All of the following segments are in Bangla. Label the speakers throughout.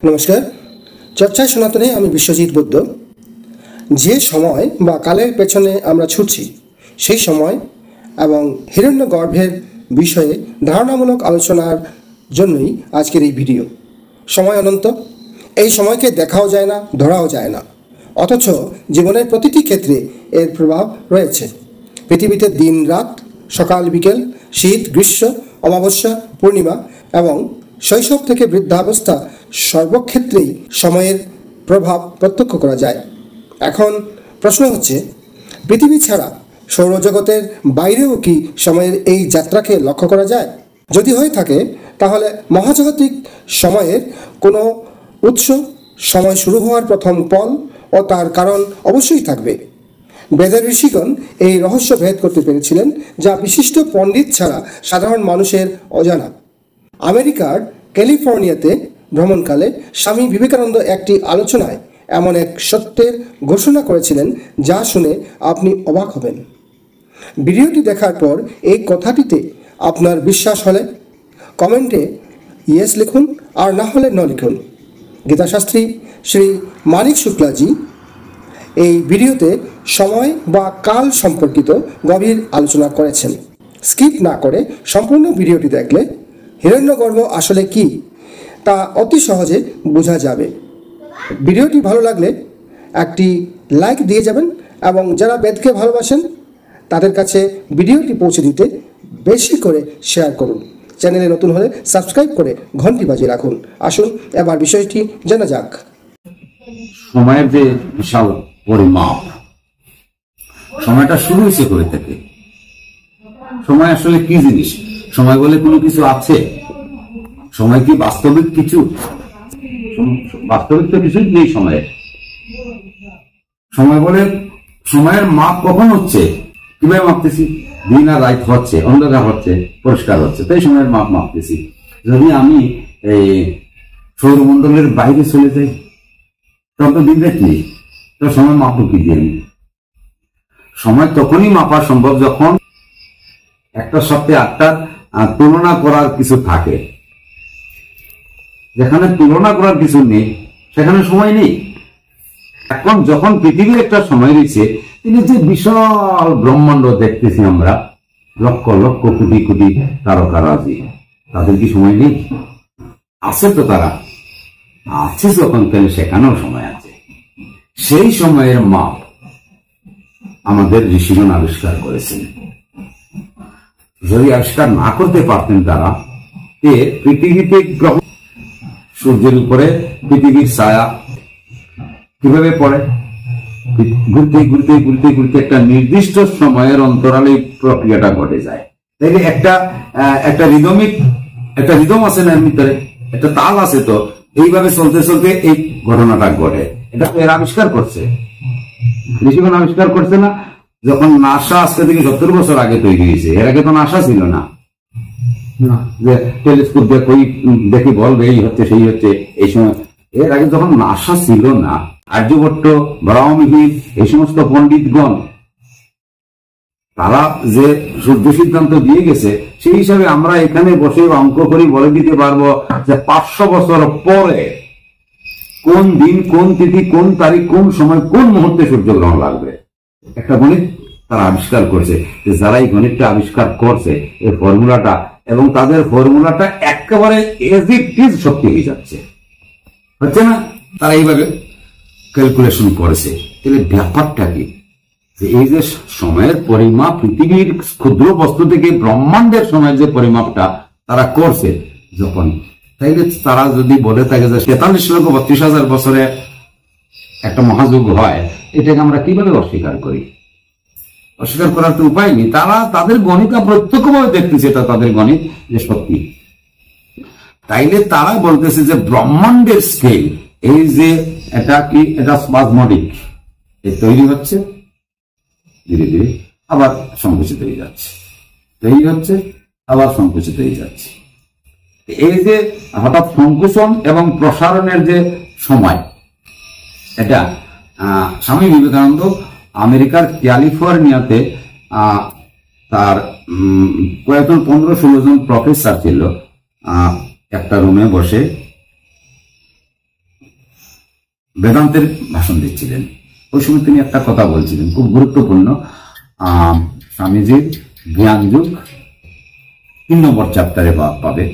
Speaker 1: নমস্কার। চর্চায় সনাতনে আমি বিশ্বজিৎ বৈদ্য। যে সময় বা কালের পেছনে আমরা ছুটছি সেই সময় এবং হিরণ্যগর্ভের বিষয়ে ধারণামূলক আলোচনার জন্যই আজকের এই ভিডিও। সময় অনন্ত, এই সময়কে দেখাও যায় না, ধরাও যায় না, অথচ জীবনের প্রতিটি ক্ষেত্রে এর প্রভাব রয়েছে। পৃথিবীতে দিন রাত, সকাল বিকেল, শীত গ্রীষ্ম, অমাবস্যা পূর্ণিমা এবং শৈশব থেকে বৃদ্ধাবস্থা সর্বক্ষেত্রেই সময়ের প্রভাব প্রত্যক্ষ করা যায়। এখন প্রশ্ন হচ্ছে, পৃথিবী ছাড়া সৌরজগতের বাইরেও কি সময়ের এই যাত্রাকে লক্ষ্য করা যায়? যদি হয়ে থাকে তাহলে মহাজাগতিক সময়ের কোনো উৎস, সময় শুরু হওয়ার প্রথম পল ও তার কারণ অবশ্যই থাকবে। বেদের ঋষিগণ এই রহস্য ভেদ করতে পেরেছিলেন, যা বিশিষ্ট পণ্ডিত ছাড়া সাধারণ মানুষের অজানা। আমেরিকার ক্যালিফোর্নিয়াতে ভ্রমণকালে স্বামী বিবেকানন্দ একটি আলোচনায় এমন এক সত্যের ঘোষণা করেছিলেন যা শুনে আপনি অবাক হবেন। ভিডিওটি দেখার পর এই কথাটিতে আপনার বিশ্বাস হলে কমেন্টে ইয়েস লিখুন, আর না হলে ন লিখুন। গীতাশাস্ত্রী শ্রী মানিক শুক্লাজি এই ভিডিওতে সময় বা কাল সম্পর্কিত গভীর আলোচনা করেছেন। স্কিপ না করে সম্পূর্ণ ভিডিওটি দেখলে হিরণ্যগর্ভ আসলে কি তা অতি সহজে বোঝা যাবে। ভিডিওটি ভালো লাগলে একটি লাইক দিয়ে যাবেন এবং যারা বেদকে ভালোবাসেন তাদের কাছে ভিডিওটি পৌঁছে দিতে বেশি করে শেয়ার করুন। চ্যানেলে নতুন হলে সাবস্ক্রাইব করে ঘন্টি বাজিয়ে রাখুন। আসুন এবার বিষয়টি জানা যাক।
Speaker 2: সময়ের যে বিশাল পরিমাপ, সময়টা শুরু হয়েছে করে থেকে। সময় আসলে কি জিনিস? সময় বলে কোনো কিছু আছে? সময় কি বাস্তবিক কিছু? বাস্তবিক তো কিছুই নেই সময়ের। সময় বলে সময়ের মাপ কখন হচ্ছে? কিভাবে মাপতেছি? দিন আর রাত হচ্ছে, অন্ধকার হচ্ছে, পরিষ্কার হচ্ছে, তাই সময়ের মাপ মাপতেছি। যদি আমি এই সৌরমণ্ডলের বাইরে চলে যাই তখন তো দিন রাত নেই, তো সময় মাপবো কি দিয়ে? সময় তখনই মাপা সম্ভব যখন একটার সাথে আটটার তুলনা করার কিছু থাকে। যেখানে তুলনা করার কিছু নেই সেখানে সময় নেই। এখন যখন পৃথিবীর একটা সময় রয়েছে, তিনি যে বিশাল ব্রহ্মাণ্ড দেখতেছি আমরা, লক্ষ লক্ষ কোটি কোটি তারকারাজি, তাদের কি সময় নেই? আছে তো, তারা আছে যখন, তাহলে সেখানেও সময় আছে। সেই সময়ের মাপ আমাদের ঋষিগণ আবিষ্কার করেছেন। যদি আবিষ্কার না করতে পারতেন তারা, পৃথিবীতে গ্রহ, সূর্যের উপরে পৃথিবীর ছায়া কিভাবে পড়ে, ঘুরতে ঘুরতে ঘুরতে ঘুরতে একটা নির্দিষ্ট সময়ের অন্তরালে প্রক্রিয়াটা ঘটে যায়। তাইলে একটা রিদম আছে না, এর ভিতরে একটা তাল আছে, তো এইভাবে চলতে চলতে এই ঘটনাটা ঘটে। এটা এর আবিষ্কার করছে, ঋষিগণ আবিষ্কার করছে না? যখন নাসা আজকে থেকে 70 বছর আগে তৈরি হয়েছে, এর আগে তো নাসা ছিল না, যে টেলিস্কোপ দেখি বলবে এই হচ্ছে সেই হচ্ছে। এই সময় এর আগে যখন নাসা ছিল না, আর্যভট্ট, ব্রাহ্মী, এই সমস্ত পণ্ডিতগণ তারা যে সূর্য সিদ্ধান্ত দিয়ে গেছে, সেই হিসাবে আমরা এখানে বসে অঙ্ক করি বলে দিতে পারবো যে 500 বছর পরে কোন দিন, কোন তিথি, কোন তারিখ, কোন সময়, কোন মুহূর্তে সূর্যগ্রহণ লাগবে। একটা গণিত তারা আবিষ্কার করছে। যারা এই গণিতটা আবিষ্কার করছে, এই ফর্মুলাটা, এবং তাদের ফর্মুলাটা একেবারে এজ ইট ইজ সত্যি হয়ে যাচ্ছে, হচ্ছে না? তারা এইভাবে ক্যালকুলেশন করেছে। তাহলে ব্যাপারটা কি? যে এই যে সময়ের পরিমাপ, পৃথিবীর ক্ষুদ্র বস্তু থেকে ব্রহ্মাণ্ডের সময়ের যে পরিমাপটা তারা করছে যখন, তাইলে তারা যদি বলে থাকে যে 43,32,000 বছরে একটা মহাযুগ হয়, এটাকে আমরা কিভাবে অস্বীকার করি? অস্বীকার করার তো উপায় নেই। তারা তাদের গণিত প্রত্যক্ষভাবে দেখতেছে, এটা তাদের গণিত যে সত্যি। তাইলে তারা বলতেছে যে ব্রহ্মাণ্ডের স্কেল, এই যে এটা কি, এটা স্পাজমোডিক, তৈরি হচ্ছে ধীরে ধীরে, আবার সংকুচিত হয়ে যাচ্ছে, তৈরি হচ্ছে আবার সংকুচিত হয়ে যাচ্ছে। এই যে হঠাৎ সংকুচন এবং প্রসারণের যে সময়, এটা স্বামী বিবেকানন্দ আমেরিকার ক্যালিফোর্নিয়াতে তার কয়েকজন 15-16 জন প্রফেসর ছিল, একটা রুমে বসে বেদান্তের ভাষণ দিচ্ছিলেন। ওই সময় তিনি একটা কথা বলছিলেন, খুব গুরুত্বপূর্ণ। স্বামীজির জ্ঞান যুগ 3 নম্বর চ্যাপ্টারে পাবে।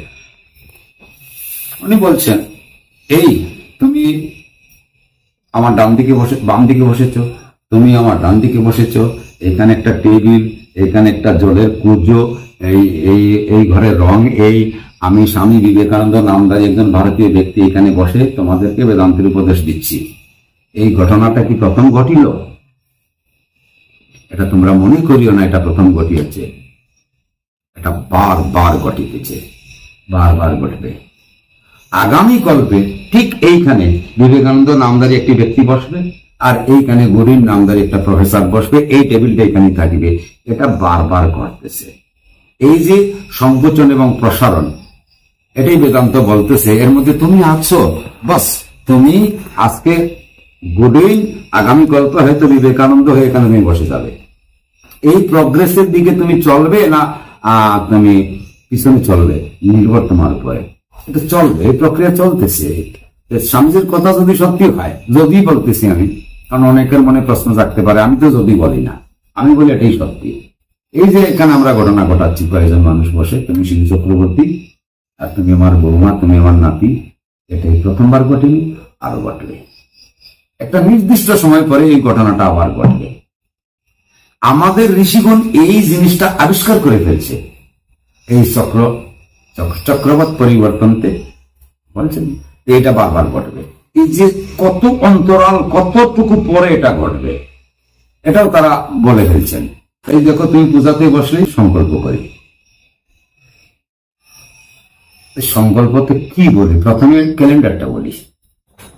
Speaker 2: উনি বলছেন, এই তুমি আমার বাম দিকে বসেছ, তুমি আমার ডান দিকে বসেছ, এখানে একটা টেবিল, এখানে একটা জলের কুজো, এই ঘরের রং এই, আমি স্বামী বিবেকানন্দ নামধারী একজন ভারতীয় ব্যক্তি এখানে বসে তোমাদেরকে বেদান্তের উপদেশ দিচ্ছি। এই ঘটনাটা কি প্রথম ঘটিল? এটা তোমরা মনে করিও না এটা প্রথম ঘটিয়েছে, এটা বারবার ঘটিতেছে, বারবার ঘটবে। আগামী কল্পে ঠিক এইখানে বিবেকানন্দ নামধারী একটি ব্যক্তি বসবে, আর এইখানে গরিব নামধারী একটা প্রফেসর বসবে, এই টেবিলটা এখানে থাকবে। এটা বারবার ঘটতেছে। এই যে সংকোচন এবং প্রসারণ, এটাই বেদান্ত বলতেছে। এর মধ্যে তুমি আছো, বাস তুমি আজকে গুডউইন, আগামী কল্প হয়তো বিবেকানন্দ হয়ে এখানে তুমি বসে যাবে। এই প্রগ্রেসের দিকে তুমি চলবে না তুমি পিছনে চলবে, নির্ভর তোমার উপরে। এটা চলবে, এই প্রক্রিয়া চলতেছে। স্বামীজির কথা যদি সত্যি হয়, যদি বলতেছি আমি, কারণ অনেকের মনে প্রশ্ন জাগতে পারে, আমি তো যদি বলি না, আমি বলি এটাই সত্যি। এই যে এখানে আমরা ঘটনা ঘটাচ্ছি, কয়েকজন মানুষ বসে, তুমি শিশু চক্রবর্তী আর তুমি আমার বৌমা, তুমি আমার নাতি, এটাই প্রথমবার ঘটেনি, আরো ঘটবে। একটা নির্দিষ্ট সময় পরে এই ঘটনাটা আবার ঘটবে। আমাদের ঋষিগণ এই জিনিসটা আবিষ্কার করে ফেলছে। এই চক্রবাত পরিবর্তনতে বলছেন এইটা বারবার ঘটবে। এই যে কত অন্তরাল, কতটুকু পরে এটা ঘটবে, এটাও তারা বলে ফেলছেন। এই দেখো, তুমি পূজাতে বসলে সংকল্প করি। সংকল্পতে কি বলি? প্রথমে ক্যালেন্ডারটা বলি।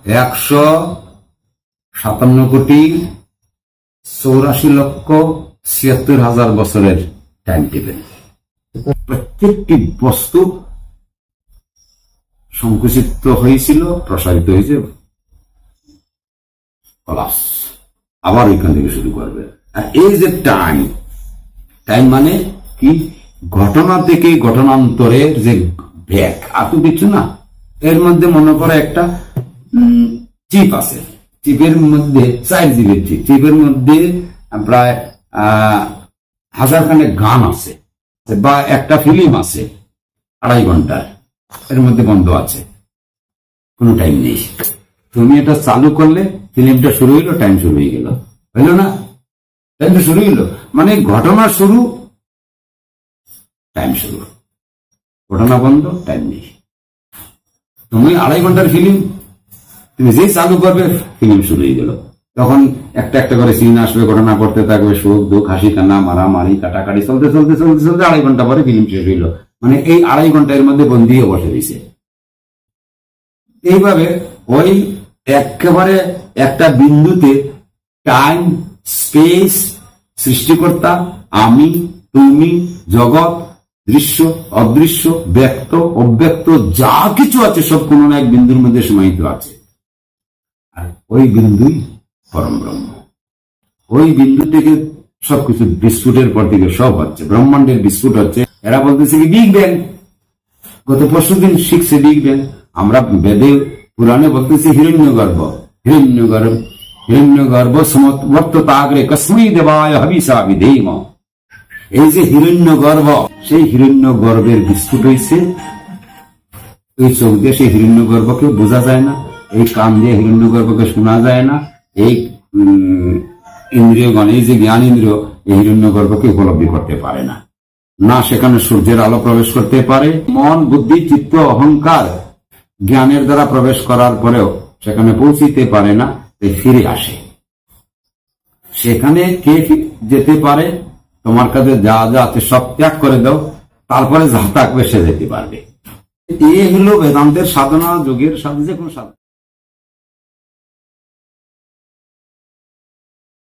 Speaker 2: 157,84,76,000 বছরের টাইম টেবিল। প্রত্যেকটি বস্তু সংকুচিত হয়েছিল, প্রসারিত হয়েছে, আবার ওইখান থেকে শুরু করবে। আর এই যে টাইম মানে কি? ঘটনা থেকে ঘটনান্তরের যে ব্যাক, আর তো কিছু না। এর মধ্যে মনে করে একটা চিপ আছে, চিপের মধ্যে 4 GB চিপ, চিপের মধ্যে প্রায় 1000 খানেক গান আছে, বা একটা ফিল্ম আছে 2.5 ঘন্টার, এর মধ্যে বন্ধ আছে, কোনো টাইম নেই। তুমি এটা চালু করলে ফিল্মটা শুরু হইলো, টাইম শুরু হয়ে গেল, হইল না? টাইমটা শুরু হইলো, মানে ঘটনা শুরু, টাইম শুরু, ঘটনা বন্ধ, টাইম নেই। তুমি 2.5 ঘন্টার ফিল্ম তুমি যে চালু করবে, ফিল্ম শুরু হয়ে গেল। তখন একটা একটা করে সিন আসবে, ঘটনা করতে থাকবে, সুখ দুঃখ, হাসি কান্না, মারামারি, কাটাকাটি, চলতে চলতে চলতে চলতে 2.5 ঘন্টা পরে ফিল্ম শেষ হইল। মানে এই 2.5 ঘন্টার মধ্যে বন্দী হয়ে বসে দিছে। এইভাবে ওই একেবারে একটা বিন্দুতে টাইম, স্পেস, সৃষ্টিকর্তা, আমি, তুমি, জগৎ, দৃশ্য, অদৃশ্য, ব্যক্ত, অব্যক্ত, যা কিছু আছে সব কোন না এক বিন্দুর মধ্যে সমাহিত আছে। আর ওই বিন্দুই পরম ব্রহ্ম। ওই বিন্দু থেকে সবকিছু বিস্কুটের পর থেকে সব হচ্ছে, ব্রহ্মাণ্ডের বিস্কুট হচ্ছে। এরা বলতেছে কি বিগ ব্যাং, গত পরশুদিন শিখছে বিগ ব্যাং। আমরা বেদে পুরাণে বলতেছি হিরণ্যগর্ভ, হিরণ্যগর্ভ সমবর্ততাগ্রে কস্मै দেবায় হবিষা বিধেম। এই যে হিরণ্যগর্ভ, সেই হিরণ্যগর্ভের বিস্কুট হয়েছে। এই চোখ দিয়ে সেই হিরণ্যগর্ভকে বোঝা যায় না, এই কান দিয়ে হিরণ্যগর্ভকে শোনা যায় না, এই ইন্দ্রিয়গণ, এই যে জ্ঞান ইন্দ্রিয়, এই হিরণ্যগর্ভকে উপলব্ধি করতে পারে না। না সেখানে সূর্যের আলো প্রবেশ করতে পারে, মন, বুদ্ধি, চিত্ত, অহংকার জ্ঞানের দ্বারা প্রবেশ করার পরেও সেখানে পৌঁছিতে পারে না, ফিরে আসে। সেখানে কে যেতে পারে? তোমার কাছে যা যা আছে সব ত্যাগ করে দাও, তারপরে যা থাকবে সে যেতে পারবে। এই হলো বেদান্তের সাধনা, যোগের সাধনা, যে কোনো সাধনা।